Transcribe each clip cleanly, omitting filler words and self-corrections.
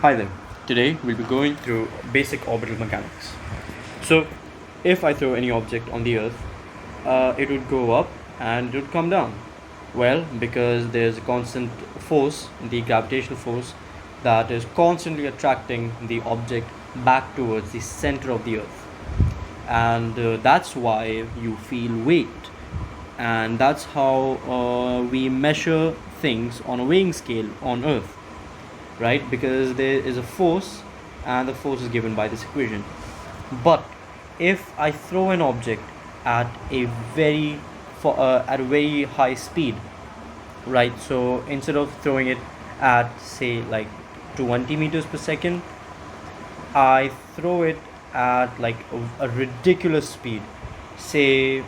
Hi there. Today we'll be going through basic orbital mechanics. So, if I throw any object on the Earth, it would go up and it would come down. Well, because there's a constant force, the gravitational force, that is constantly attracting the object back towards the center of the Earth. And that's why you feel weight. And that's how we measure things on a weighing scale on Earth, right? Because there is a force, and the force is given by this equation. But if I throw an object at a very high speed, right? So instead of throwing it at say like 20 meters per second, I throw it at like a ridiculous speed, say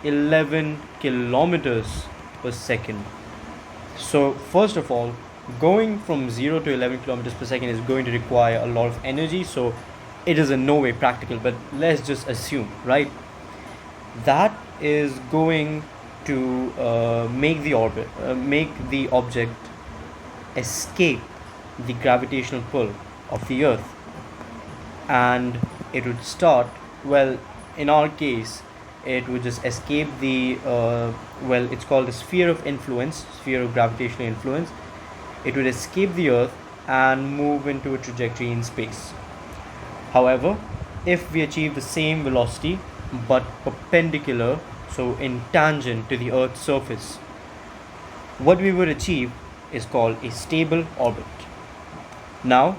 11 kilometers per second. So first of all, going from 0 to 11 kilometers per second is going to require a lot of energy, so it is in no way practical. But let's just assume, right, that is going to make the object escape the gravitational pull of the Earth, and it would start, well, in our case it would just escape the it's called the sphere of gravitational influence. It would escape the Earth and move into a trajectory in space. However, if we achieve the same velocity but perpendicular, so in tangent to the Earth's surface, what we would achieve is called a stable orbit. Now,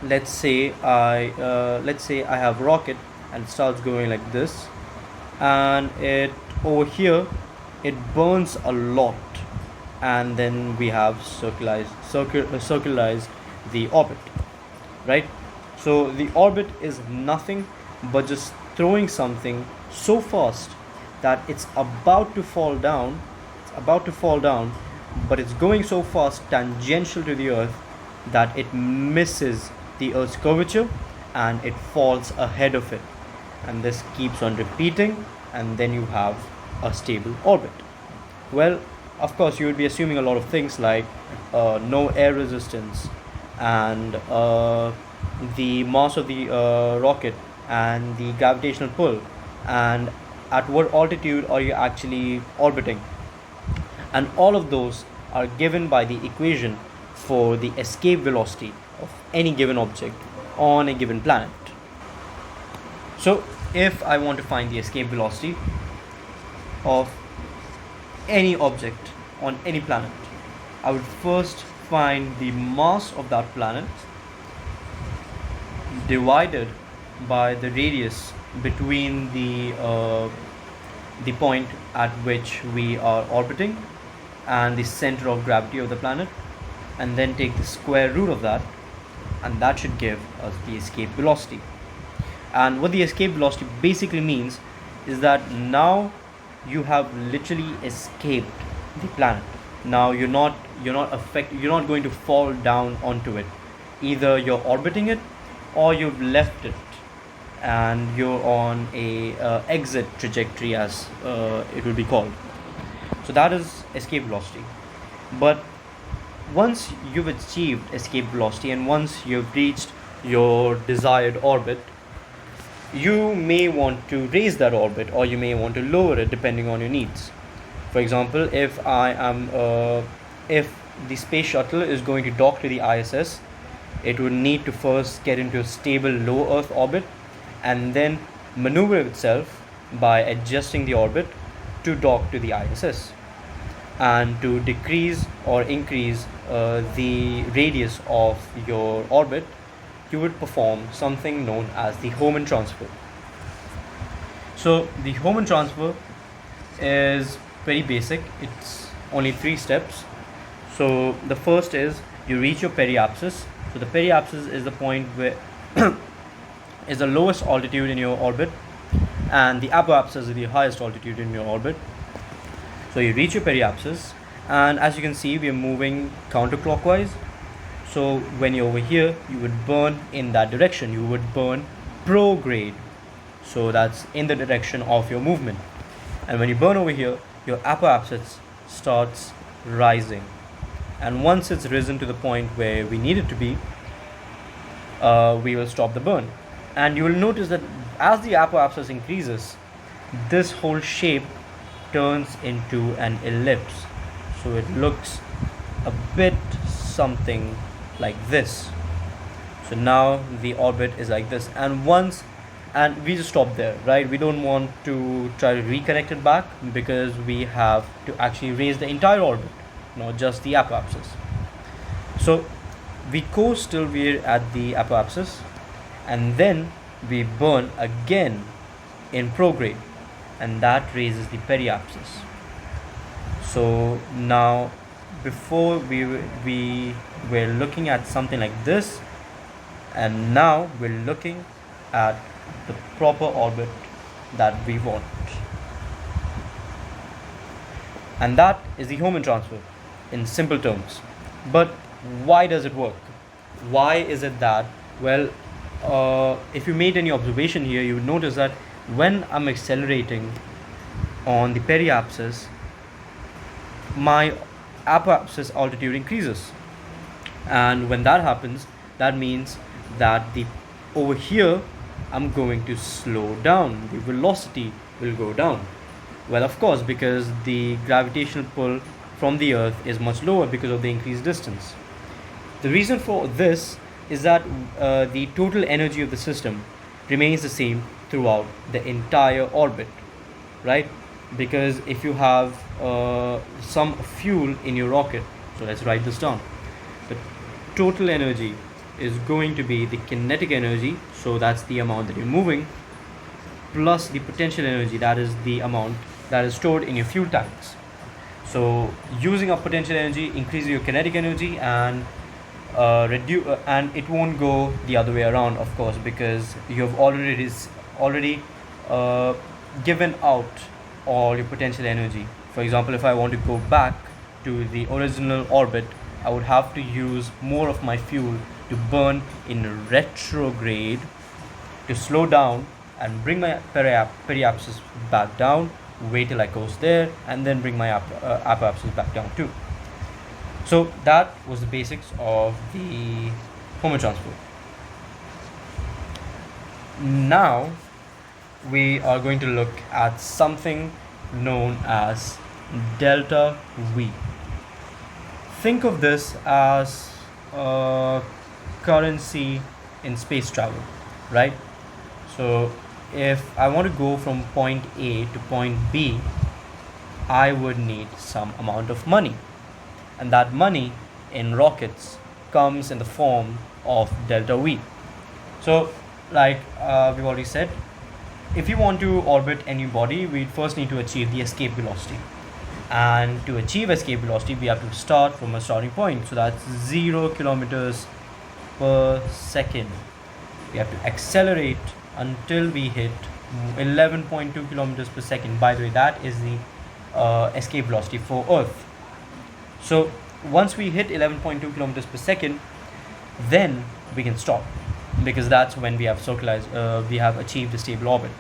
let's say I have a rocket and it starts going like this, and it over here it burns a lot, and then we have circularized the orbit, right? So the orbit is nothing but just throwing something so fast that it's about to fall down. But it's going so fast tangential to the Earth that it misses the Earth's curvature and it falls ahead of it. And this keeps on repeating, and then you have a stable orbit. Well, of course, you would be assuming a lot of things like no air resistance, and the mass of the rocket, and the gravitational pull, and at what altitude are you actually orbiting. And all of those are given by the equation for the escape velocity of any given object on a given planet. So, if I want to find the escape velocity of any object on any planet, I would first find the mass of that planet divided by the radius between the point at which we are orbiting and the center of gravity of the planet, and then take the square root of that, and that should give us the escape velocity. And what the escape velocity basically means is that now you have literally escaped the planet. Now you're not going to fall down onto it. Either you're orbiting it or you've left it and you're on a exit trajectory, as it will be called. So that is escape velocity. But once you've achieved escape velocity and once you've reached your desired orbit, you may want to raise that orbit or you may want to lower it depending on your needs. For example, if the space shuttle is going to dock to the ISS, it would need to first get into a stable low Earth orbit and then maneuver itself by adjusting the orbit to dock to the ISS. And to decrease or increase the radius of your orbit, you would perform something known as the Hohmann transfer. So the Hohmann transfer is very basic. It's only 3 steps. So the first is you reach your periapsis. So the periapsis is the point where is the lowest altitude in your orbit, and the apoapsis is the highest altitude in your orbit. So you reach your periapsis, and as you can see, we are moving counterclockwise. So when you're over here, you would burn in that direction. You would burn prograde. So that's in the direction of your movement. And when you burn over here, your apoapsis starts rising. And once it's risen to the point where we need it to be, we will stop the burn. And you will notice that as the apoapsis increases, this whole shape turns into an ellipse. So it looks a bit something like this. So now the orbit is like this, and we just stop there, right? We don't want to try to reconnect it back because we have to actually raise the entire orbit, not just the apoapsis. So we coast till we're at the apoapsis, and then we burn again in prograde, and that raises the periapsis. So now, before we were looking at something like this, and now we're looking at the proper orbit that we want, and that is the Hohmann transfer in simple terms. But why does it work? Why is it that, well, if you made any observation here, you would notice that when I'm accelerating on the periapsis, my apoapsis altitude increases, and when that happens, that means that the over here I'm going to slow down, the velocity will go down. Well, of course, because the gravitational pull from the earth is much lower because of the increased distance. The reason for this is that the total energy of the system remains the same throughout the entire orbit, right? Because if you have some fuel in your rocket, so let's write this down, the total energy is going to be the kinetic energy, so that's the amount that you're moving, plus the potential energy, that is the amount that is stored in your fuel tanks. So using up potential energy increases your kinetic energy, and and it won't go the other way around, of course, because you have already given out all your potential energy. For example, if I want to go back to the original orbit, I would have to use more of my fuel to burn in retrograde to slow down and bring my periapsis back down, wait till I coast there, and then bring my apoapsis back down too. So that was the basics of the Hohmann transfer. Now we are going to look at something known as delta V. Think of this as a currency in space travel, right? So if I want to go from point A to point B, I would need some amount of money, and that money in rockets comes in the form of delta V. So like we've already said, if you want to orbit any body, we first need to achieve the escape velocity, and to achieve escape velocity we have to start from a starting point, so that's 0 kilometers per second. We have to accelerate until we hit 11.2 kilometers per second. By the way, that is the escape velocity for Earth. So once we hit 11.2 kilometers per second, then we can stop, because that's when we have we have achieved a stable orbit.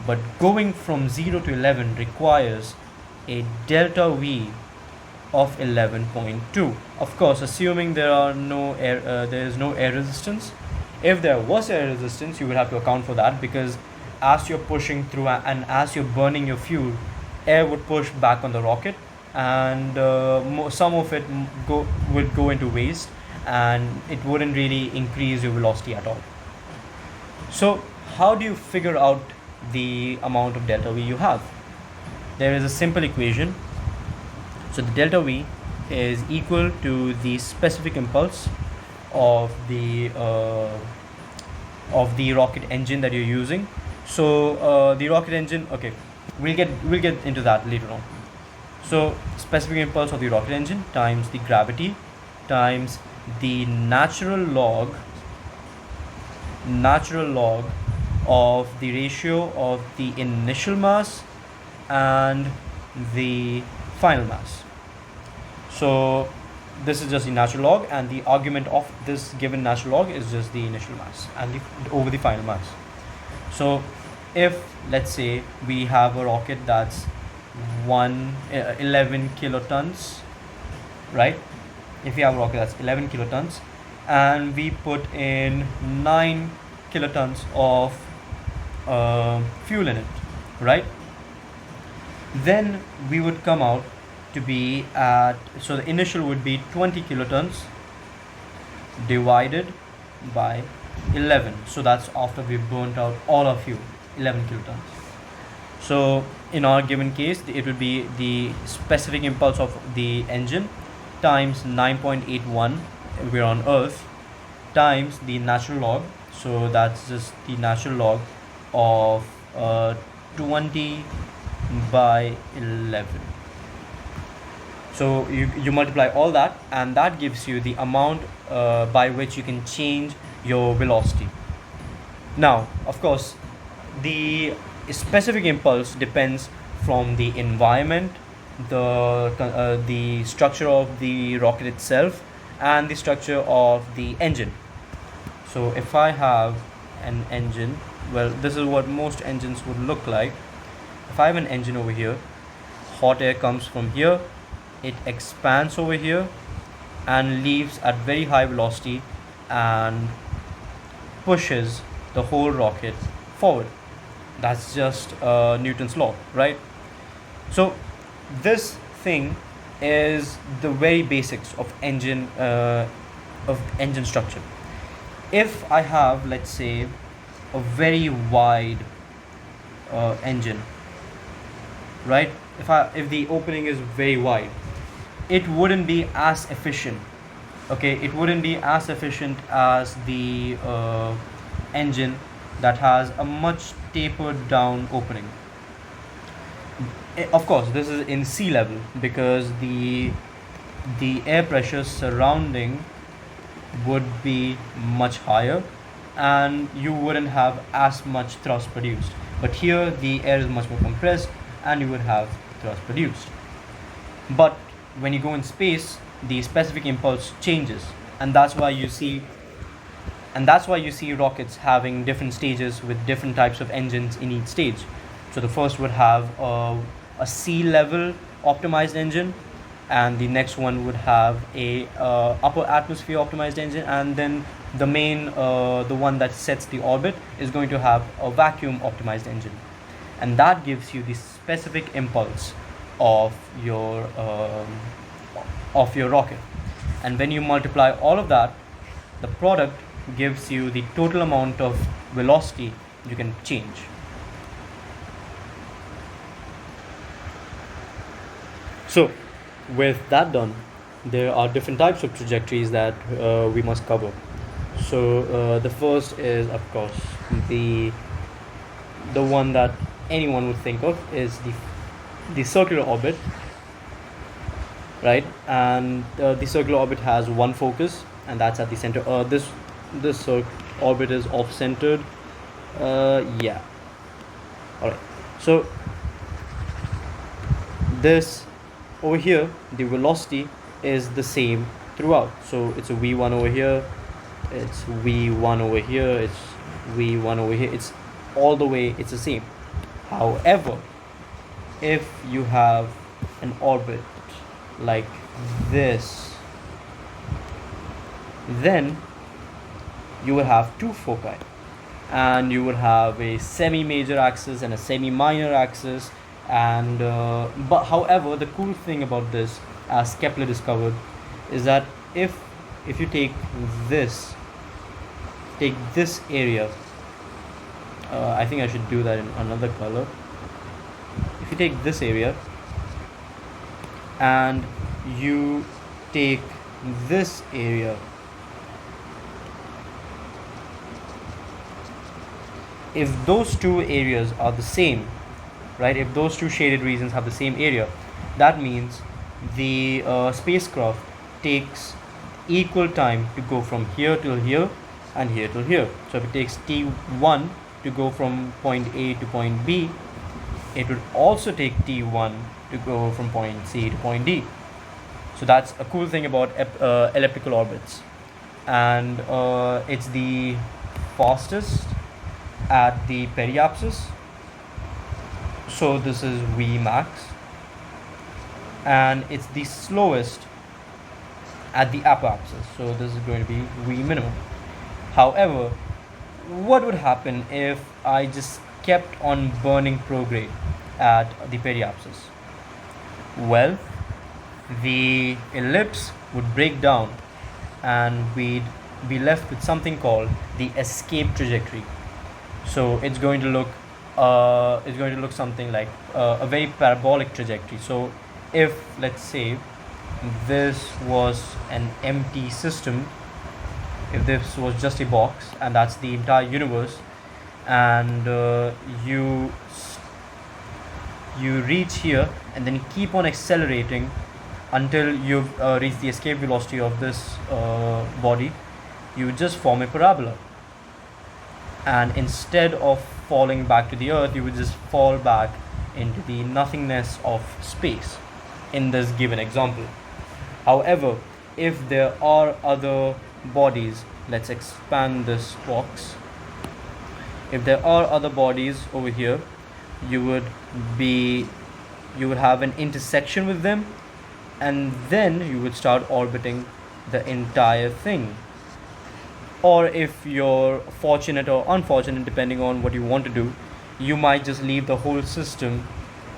But going from 0 to 11 requires a delta V of 11.2. Of course, assuming there is no air resistance. If there was air resistance, you would have to account for that, because as you're pushing through and as you're burning your fuel, air would push back on the rocket, and some of it would go into waste, and it wouldn't really increase your velocity at all. So how do you figure out the amount of delta V you have? There is a simple equation. So the delta V is equal to the specific impulse of the rocket engine that you're using. So the rocket engine, okay, we'll get into that later on. So specific impulse of the rocket engine times the gravity times the natural log of the ratio of the initial mass and the final mass. So this is just the natural log, and the argument of this given natural log is just the initial mass and over the final mass. So if, let's say, we have a rocket that's 11 kilotons, right? If you have a rocket that's 11 kilotons, and we put in 9 kilotons of fuel in it, right? Then we would come out to be at, so the initial would be 20 kilotons divided by 11. So that's after we've burnt out all our fuel, 11 kilotons. So in our given case, it would be the specific impulse of the engine times 9.81, we're on Earth, times the natural log. So that's just the natural log of 20 by 11. So you multiply all that, and that gives you the amount by which you can change your velocity. Now, of course, the specific impulse depends from the environment, the structure of the rocket itself, and the structure of the engine. So if I have an engine, well, this is what most engines would look like. If I have an engine over here, hot air comes from here, it expands over here and leaves at very high velocity and pushes the whole rocket forward. That's just Newton's law, right? So this thing is the very basics of engine structure. If I have, let's say, a very wide engine, right? If the opening is very wide, it wouldn't be as efficient. Okay, it wouldn't be as efficient as the engine that has a much tapered down opening. Of course, this is in sea level because the air pressure surrounding would be much higher and you wouldn't have as much thrust produced. But here the air is much more compressed and you would have thrust produced. But when you go in space, the specific impulse changes, and that's why you see rockets having different stages with different types of engines in each stage. So the first would have a sea level optimized engine, and the next one would have a upper atmosphere optimized engine, and then the main the one that sets the orbit is going to have a vacuum optimized engine, and that gives you the specific impulse of your rocket. And when you multiply all of that, the product gives you the total amount of velocity you can change. So with that done, there are different types of trajectories that we must cover. So the first is, of course, the one that anyone would think of is the circular orbit, right? And the circular orbit has one focus, and that's at the center. This orbit is off-centered. Yeah. All right. So this over here, the velocity is the same throughout. So it's a v1 over here, it's v1 over here, it's v1 over here. It's all the way. It's the same. However, if you have an orbit like this, then you will have two foci, and you would have a semi-major axis and a semi-minor axis. And but however, the cool thing about this, as Kepler discovered, is that if you take this area, I think I should do that in another color. If you take this area and you take this area, if those two areas are the same, right? If those two shaded regions have the same area, that means the spacecraft takes equal time to go from here till here and here till here. So if it takes t1 to go from point A to point B, it would also take t1 to go from point C to point D. So that's a cool thing about elliptical orbits, and it's the fastest at the periapsis. So this is V max, and it's the slowest at the apoapsis. So this is going to be V minimum. However, what would happen if I just kept on burning prograde at the periapsis? Well, the ellipse would break down and we'd be left with something called the escape trajectory. So it's going to look something like a very parabolic trajectory. So if, let's say, this was an empty system, if this was just a box and that's the entire universe, and you reach here and then keep on accelerating until you've reached the escape velocity of this body, you just form a parabola. And instead of falling back to the earth, you would just fall back into the nothingness of space in this given example. However, if there are other bodies, let's expand this box. If there are other bodies over here, you would have an intersection with them, and then you would start orbiting the entire thing. Or if you're fortunate or unfortunate, depending on what you want to do, you might just leave the whole system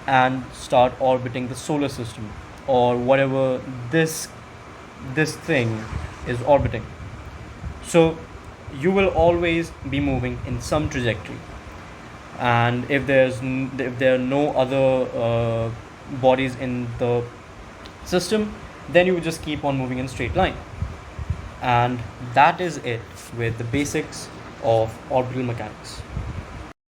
and start orbiting the solar system or whatever this thing is orbiting. So you will always be moving in some trajectory, and if there are no other bodies in the system, then you would just keep on moving in straight line. And that is it with the basics of orbital mechanics.